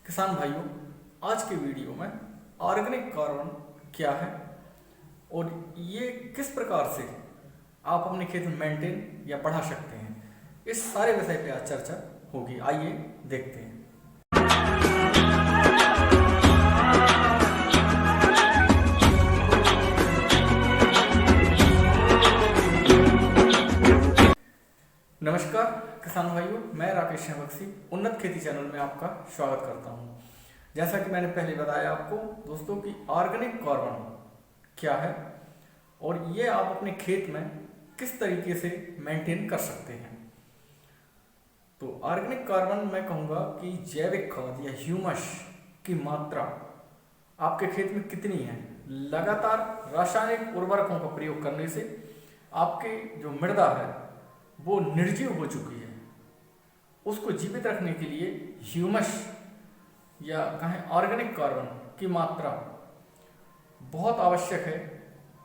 किसान भाइयों, आज के वीडियो में ऑर्गेनिक कार्बन क्या है और ये किस प्रकार से आप अपने खेत में मेंटेन या बढ़ा सकते हैं, इस सारे विषय पे आज चर्चा होगी। आइए देखते हैं। नमस्कार किसान भाइयों, मैं राकेश बख्शी उन्नत खेती चैनल में आपका स्वागत करता हूं। जैसा कि मैंने पहले बताया आपको दोस्तों कि ऑर्गेनिक कार्बन क्या है और ये आप अपने खेत में किस तरीके से मेंटेन कर सकते हैं। तो ऑर्गेनिक कार्बन मैं कहूँगा कि जैविक खाद या ह्यूमस की मात्रा आपके खेत में कितनी है। लगातार रासायनिक उर्वरकों का प्रयोग करने से आपकी जो मृदा है वो निर्जीव हो चुकी है। उसको जीवित रखने के लिए ह्यूमस या कहें ऑर्गेनिक कार्बन की मात्रा बहुत आवश्यक है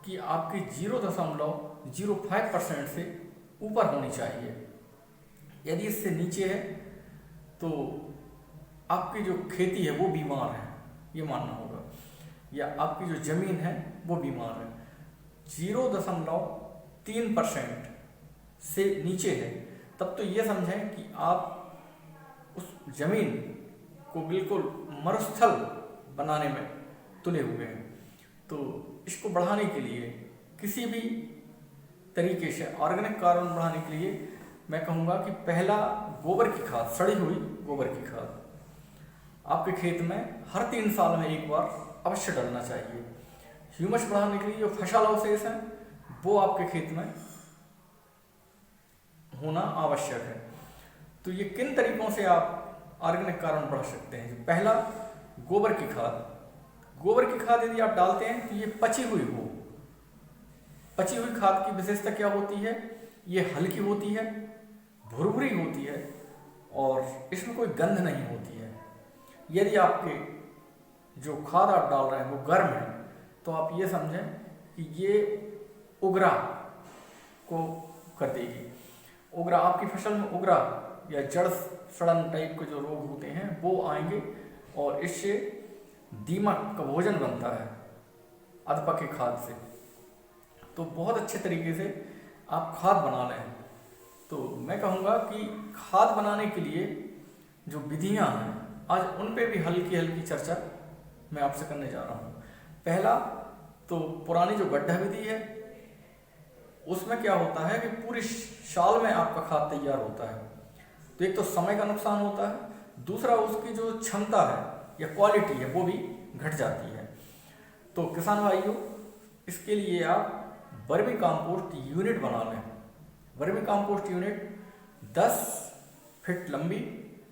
कि आपकी 0.05% से ऊपर होनी चाहिए। यदि इससे नीचे है तो आपकी जो खेती है वो बीमार है, ये मानना होगा, या आपकी जो जमीन है वो बीमार है। 0.3% से नीचे है तब तो ये समझें कि आप उस जमीन को बिल्कुल मरुस्थल बनाने में तुले हुए हैं। तो इसको बढ़ाने के लिए किसी भी तरीके से ऑर्गेनिक कार्बन बढ़ाने के लिए मैं कहूँगा कि पहला गोबर की खाद, सड़ी हुई गोबर की खाद आपके खेत में हर 3 साल में एक बार अवश्य डालना चाहिए। ह्यूमस बढ़ाने के लिए जो फसल अवशेष है वो आपके खेत में होना आवश्यक है। तो ये किन तरीकों से आप ऑर्गेनिक कार्बन बढ़ा सकते हैं। पहला, गोबर की खाद। गोबर की खाद यदि आप डालते हैं तो ये पची हुई हो। पची हुई खाद की विशेषता क्या होती है, ये हल्की होती है, भुरभुरी होती है और इसमें कोई गंध नहीं होती है। यदि आपके जो खाद आप डाल रहे हैं वो गर्म है तो आप ये समझें कि ये उगरा को कर देगी। उगरा, आपकी फसल में उगरा या जड़ सड़न टाइप के जो रोग होते हैं वो आएंगे और इससे दीमक का भोजन बनता है अधपके खाद से। तो बहुत अच्छे तरीके से आप खाद बना लें। तो मैं कहूँगा कि खाद बनाने के लिए जो विधियाँ हैं आज उन पे भी हल्की हल्की चर्चा मैं आपसे करने जा रहा हूँ। पहला तो पुरानी जो गड्ढा विधि है उसमें क्या होता है कि पूरी साल में आपका खाद तैयार होता है। तो एक तो समय का नुकसान होता है, दूसरा उसकी जो क्षमता है या क्वालिटी है वो भी घट जाती है। तो किसान भाइयों, इसके लिए आप वर्मी कंपोस्ट यूनिट बना लें। वर्मी कंपोस्ट यूनिट 10 फीट लंबी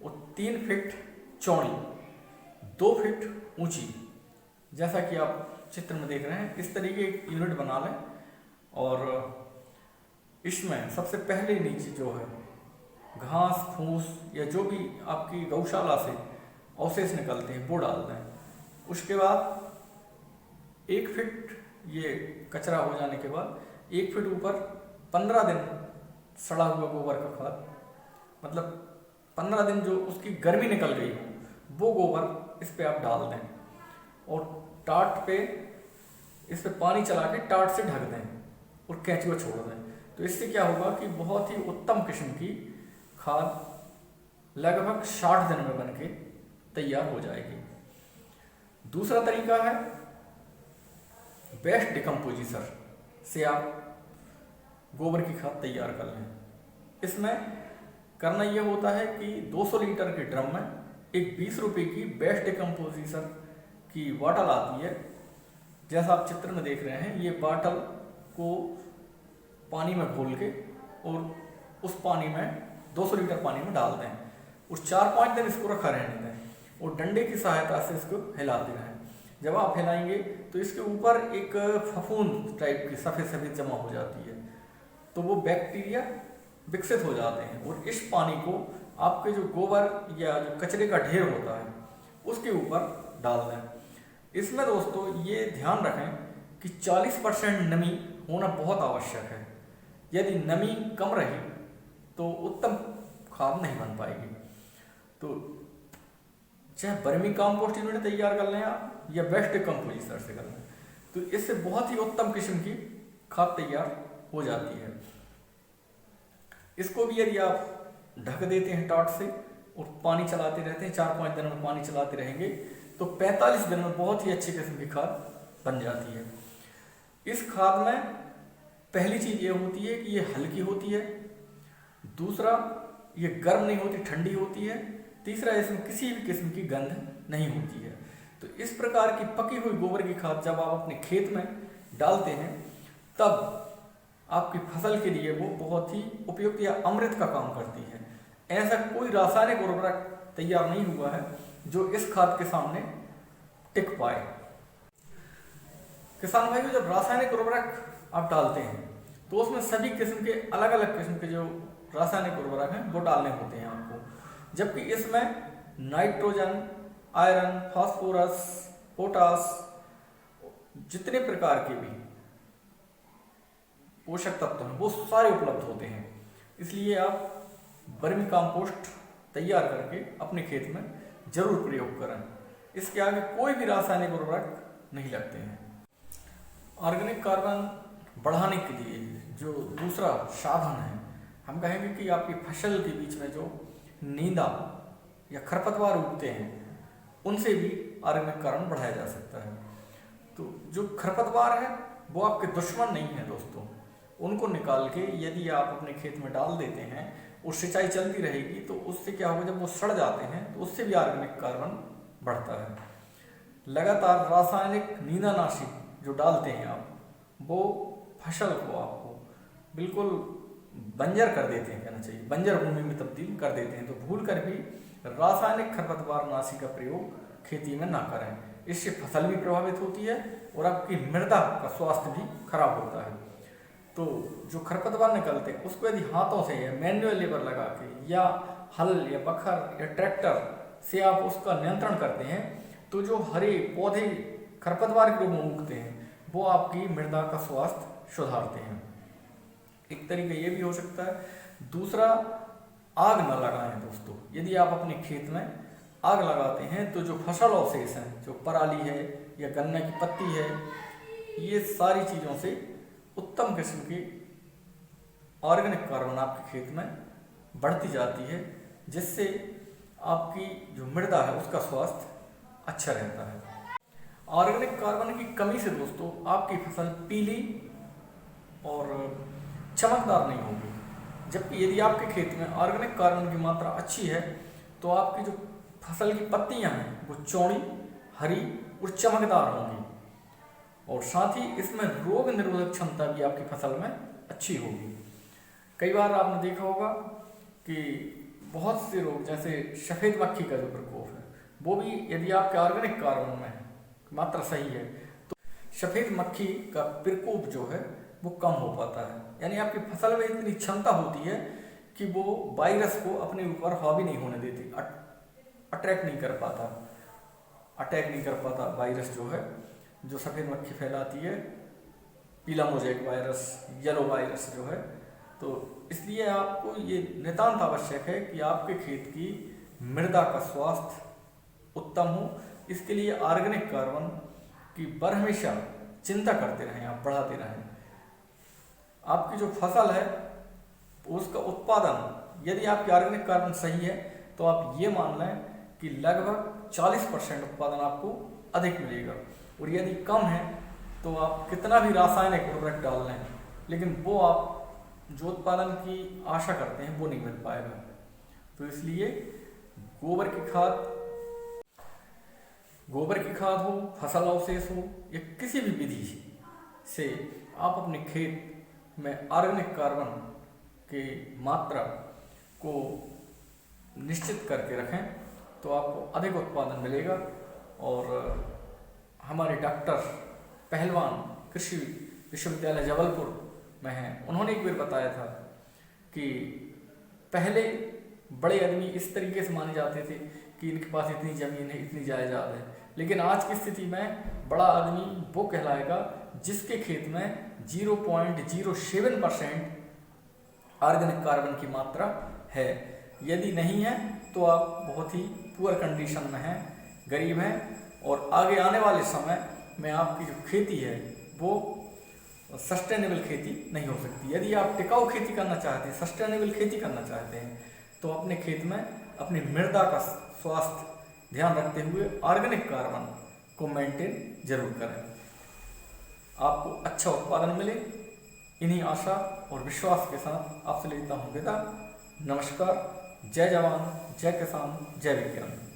और 3 फीट चौड़ी, 2 फीट ऊंची, जैसा कि आप चित्र में देख रहे हैं, इस तरीके की यूनिट बना लें। और इसमें सबसे पहले नीचे जो है घास फूस या जो भी आपकी गौशाला से अवशेष निकलते हैं वो डाल दें। उसके बाद 1 फीट ये कचरा हो जाने के बाद 1 फीट ऊपर 15 दिन सड़ा हुआ गोबर का खाद, मतलब 15 दिन जो उसकी गर्मी निकल गई हो वो गोबर इस पे आप डाल दें और टाट पे इस पे पानी चला के टाट से ढक दें और केंचुआ छोड़ दें। तो इससे क्या होगा कि बहुत ही उत्तम किस्म की खाद लगभग 60 दिन में बनके तैयार हो जाएगी। दूसरा तरीका है वेस्ट डिकम्पोजिशन से आप गोबर की खाद तैयार कर लें। इसमें करना यह होता है कि 200 लीटर के ड्रम में एक 20 रुपये की वेस्ट डिकम्पोजिशन की बॉटल आती है, जैसा आप चित्र में देख रहे हैं। ये बॉटल को पानी में घोल के और उस पानी में 200 लीटर पानी में डाल दें और 4-5 दिन इसको रखा रहने दें और डंडे की सहायता से इसको हिलाते रहें। जब आप हिलाएंगे तो इसके ऊपर एक फफूंद टाइप की सफ़ेद सफ़ेद जमा हो जाती है, तो वो बैक्टीरिया विकसित हो जाते हैं और इस पानी को आपके जो गोबर या जो कचरे का ढेर होता है उसके ऊपर डाल दें। इसमें दोस्तों ये ध्यान रखें कि 40% नमी होना बहुत आवश्यक है। यदि नमी कम रही तो उत्तम खाद नहीं बन पाएगी। तो चाहे वर्मी कंपोस्ट यूनिट तैयार कर लें आप या वेस्ट कंपोजिशन से कर लें, तो इससे बहुत ही उत्तम किस्म की खाद तैयार हो जाती है। इसको भी यदि आप ढक देते हैं टाट से और पानी चलाते रहते हैं, 4-5 दिन में पानी चलाते रहेंगे, तो 45 दिन में बहुत ही अच्छी किस्म की खाद बन जाती है। इस खाद में पहली चीज़ ये होती है कि ये हल्की होती है, दूसरा ये गर्म नहीं होती, ठंडी होती है, तीसरा इसमें किसी भी किस्म की गंध नहीं होती है। तो इस प्रकार की पकी हुई गोबर की खाद जब आप अपने खेत में डालते हैं तब आपकी फसल के लिए वो बहुत ही उपयुक्त या अमृत का काम करती है। ऐसा कोई रासायनिक उर्वरक तैयार नहीं हुआ है जो इस खाद के सामने टिक पाए। किसान भाइयों, जब रासायनिक उर्वरक आप डालते हैं तो उसमें सभी किस्म के अलग अलग किस्म के जो रासायनिक उर्वरक हैं वो डालने होते हैं आपको, जबकि इसमें नाइट्रोजन, आयरन, फास्फोरस, पोटास, जितने प्रकार के भी पोषक तत्व हैं वो सारे उपलब्ध होते हैं। इसलिए आप वर्मी कंपोस्ट तैयार करके अपने खेत में जरूर प्रयोग करें। इसके आगे कोई भी रासायनिक उर्वरक नहीं लगते हैं। ऑर्गेनिक कार्बन बढ़ाने के लिए जो दूसरा साधन है, हम कहेंगे कि आपकी फसल के बीच में जो नींदा या खरपतवार उगते हैं उनसे भी ऑर्गेनिक कार्बन बढ़ाया जा सकता है। तो जो खरपतवार है वो आपके दुश्मन नहीं है दोस्तों, उनको निकाल के यदि आप अपने खेत में डाल देते हैं और सिंचाई चलती रहेगी तो उससे क्या होगा, जब वो सड़ जाते हैं तो उससे भी ऑर्गेनिक कार्बन बढ़ता है। लगातार रासायनिक नींदानाशी जो डालते हैं आप, वो फसल को आपको बिल्कुल बंजर कर देते हैं, कहना चाहिए बंजर भूमि में तब्दील कर देते हैं। तो भूल कर भी रासायनिक खरपतवार नाशी का प्रयोग खेती में ना करें, इससे फसल भी प्रभावित होती है और आपकी मृदा का स्वास्थ्य भी खराब होता है। तो जो खरपतवार निकलते हैं उसको यदि हाथों से या मैनुअल लेबर लगा के या हल या बखर या ट्रैक्टर से आप उसका नियंत्रण करते हैं तो जो हरे पौधे खरपतवार के रूप में उगते हैं वो आपकी मृदा का स्वास्थ्य सुधारते हैं। एक तरीका ये भी हो सकता है। दूसरा, आग न लगाएं दोस्तों। यदि आप अपने खेत में आग लगाते हैं तो जो फसल अवशेष हैं, जो पराली है या गन्ने की पत्ती है, ये सारी चीज़ों से उत्तम किस्म की ऑर्गेनिक कार्बन आपके खेत में बढ़ती जाती है, जिससे आपकी जो मृदा है उसका स्वास्थ्य अच्छा रहता है। ऑर्गेनिक कार्बन की कमी से दोस्तों आपकी फसल पीली और चमकदार नहीं होगी, जबकि यदि आपके खेत में ऑर्गेनिक कार्बन की मात्रा अच्छी है तो आपकी जो फसल की पत्तियां हैं वो चौड़ी, हरी और चमकदार होंगी, और साथ ही इसमें रोग निरोधक क्षमता भी आपकी फसल में अच्छी होगी। कई बार आपने देखा होगा कि बहुत से रोग, जैसे सफ़ेद मक्खी का जो प्रकोप है, वो भी यदि आपके ऑर्गेनिक कार्बन में मात्रा सही है तो सफ़ेद मक्खी का प्रकोप जो है वो कम हो पाता है। यानी आपकी फसल में इतनी क्षमता होती है कि वो वायरस को अपने ऊपर हावी नहीं होने देती, अटैक नहीं कर पाता वायरस जो है, जो सफ़ेद मक्खी फैलाती है, पीला मोज़ेक वायरस, येलो वायरस जो है। तो इसलिए आपको ये नितांत आवश्यक है कि आपके खेत की मृदा का स्वास्थ्य उत्तम हो। इसके लिए ऑर्गेनिक कार्बन की हमेशा चिंता करते रहें, आप बढ़ाते रहें। आपकी जो फसल है उसका उत्पादन, यदि आपकी ऑर्गेनिक कार्बन सही है तो आप ये मान लें कि लगभग 40% उत्पादन आपको अधिक मिलेगा, और यदि कम है तो आप कितना भी रासायनिक उर्वरक डाल लें लेकिन वो आप जो उत्पादन की आशा करते हैं वो नहीं मिल पाएगा। तो इसलिए गोबर की खाद हो, फसल अवशेष हो, या किसी भी विधि से आप अपने खेत में ऑर्गेनिक कार्बन की मात्रा को निश्चित करके रखें तो आपको अधिक उत्पादन मिलेगा। और हमारे डॉक्टर पहलवान कृषि विश्वविद्यालय जबलपुर में हैं, उन्होंने एक बार बताया था कि पहले बड़े आदमी इस तरीके से माने जाते थे कि इनके पास इतनी ज़मीन है, इतनी जायदाद है, लेकिन आज की स्थिति में बड़ा आदमी वो कहलाएगा जिसके खेत में 0.07% ऑर्गेनिक कार्बन की मात्रा है। यदि नहीं है तो आप बहुत ही पुअर कंडीशन में हैं, गरीब हैं, और आगे आने वाले समय में आपकी जो खेती है वो सस्टेनेबल खेती नहीं हो सकती। यदि आप टिकाऊ खेती करना चाहते हैं, सस्टेनेबल खेती करना चाहते हैं, तो अपने खेत में अपनी मृदा का स्वास्थ्य ध्यान रखते हुए ऑर्गेनिक कार्बन को मेंटेन जरूर करें। आपको अच्छा उत्पादन मिले, इन्हीं आशा और विश्वास के साथ आपसे लेता हूँ विदा। नमस्कार। जय जवान, जय किसान, जय विज्ञान।